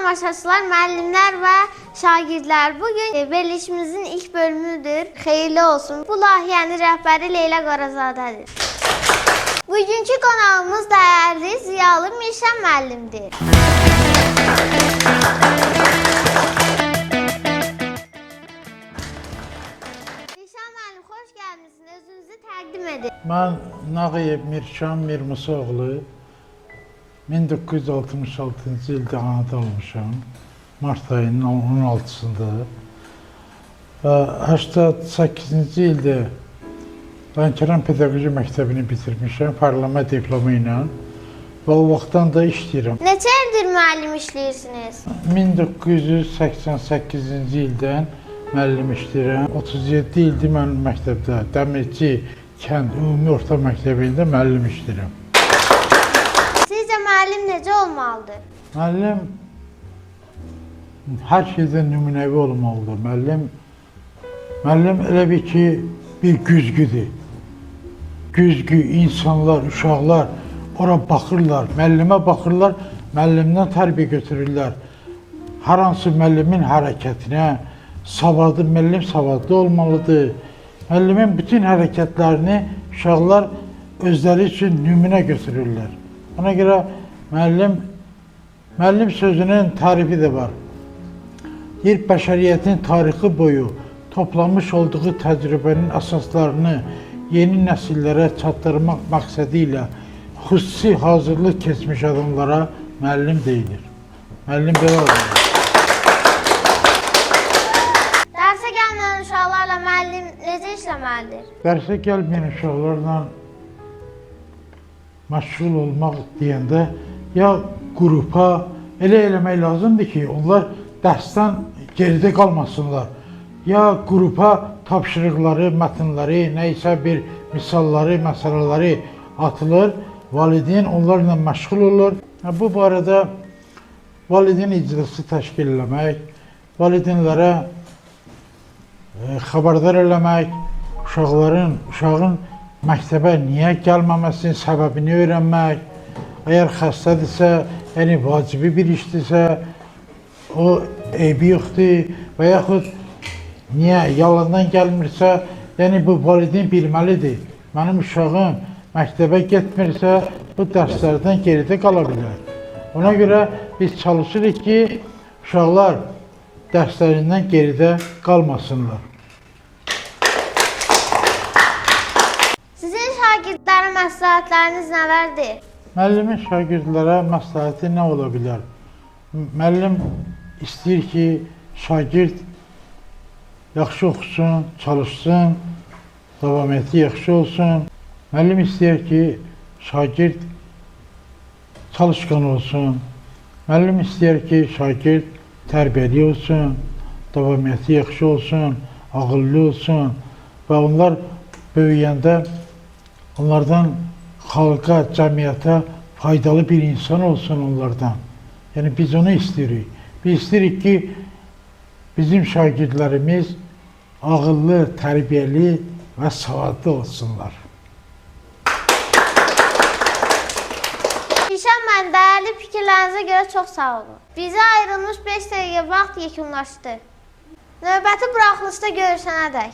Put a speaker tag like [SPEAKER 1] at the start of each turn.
[SPEAKER 1] tamaşaçılar, müəllimlər və şagirdlər, bugün verilişimizin ilk bölümüdür. Xeyirli olsun. Bu layihənin rəhbəri Leyla Qarazadədir. Bugünkü qonağımız dəyərli Ziyalı Mirşən müəllimdir. Mirşən müəllim, xoş gəlmisiniz. Özünüzü təqdim edin.
[SPEAKER 2] Mən Nağıyev Mirşən Mirmusoğlu. 1966-cı ildə anadan olmuşam. Mart ayının 16-sında. 88-ci ildə Lənkəran Pedaqoji Məktəbini bitirmişəm, parlama diplomu ilə və o vaxtdan da işləyirəm.
[SPEAKER 1] Neçə ildir müəllim işləyirsiniz?
[SPEAKER 2] 1988-ci ildən müəllim işləyirəm. 37 ildir mən məktəbdə, Dəmirçi kənd ümumi orta məktəbində müəllim işləyirəm.
[SPEAKER 1] Sizcə müəllim necə olmalıdır?
[SPEAKER 2] Müəllim hər şeydən nümunəvi olmalıdır. Müəllim elə bir ki, bir güzgüdür. Güzgü, insanlar, uşaqlar ora baxırlar, müəllimə baxırlar, müəllimdən tərbiyə götürürlər. Hər hansı müəllimin hərəkətinə, müəllim savadlı olmalıdır. Müəllimin bütün hərəkətlərini uşaqlar özləri üçün nümunə götürürlər. Ona görə müəllim sözünün tarifi də var. Deyir, bəşəriyyətin tarixi boyu toplamış olduğu təcrübənin əsaslarını yeni nəsillərə çatdırmaq məqsədi ilə xüsusi hazırlıq keçmiş adamlara müəllim deyilir. Müəllim belə olur.
[SPEAKER 1] Dərsə gəlməyən uşaqlarla müəllim necə işləməlidir?
[SPEAKER 2] Dərsə gəlməyən uşaqlarla məşğul olmaq deyəndə ya qrupa elə eləmək lazımdır ki, onlar dərsdən geridə qalmasınlar. Ya qrupa tapşırıqları, mətnləri, nəysə bir misalları, məsələləri atılır, valideyn onlarla məşğul olur. Bu barədə valideyn icrası təşkil eləmək, valideynlərə xəbərdar eləmək, uşağın məktəbə niyə gəlməməsinin səbəbini öyrənmək, əgər xəstədirsə, yəni vacibi bir işdirsə, o eybi yoxdur və yaxud niyə yalandan gəlmirsə, yəni bu valideyn bilməlidir. Mənim uşağım məktəbə getmirsə, bu dərslərdən geridə qala bilər. Ona görə biz çalışırıq ki, uşaqlar dərslərindən geridə qalmasınlar.
[SPEAKER 1] Sizin şagirdlərə məsləhətləriniz nələrdir?
[SPEAKER 2] Müəllimin şagirdlərə məsləhəti nə ola bilər? Müəllim istəyir ki, şagird yaxşı oxusun, çalışsın, davamiyyəti yaxşı olsun. Müəllim istəyir ki, şagird çalışqan olsun. Müəllim istəyir ki, şagird tərbiyəli olsun, davamiyyəti yaxşı olsun, ağıllı olsun və onlar böyüyəndə onlardan xalqa, cəmiyyətə faydalı bir insan olsun onlardan. Yəni biz onu istəyirik. Biz istəyirik ki, bizim şagirdlərimiz ağıllı, tərbiyəli və savadlı olsunlar.
[SPEAKER 1] Mirşən müəllim, dəyərli fikirlərinizə görə çox sağ olun. Bizə ayrılmış 5 dəqiqə vaxt yekunlaşdı. Növbəti buraxılışda görüşənədək.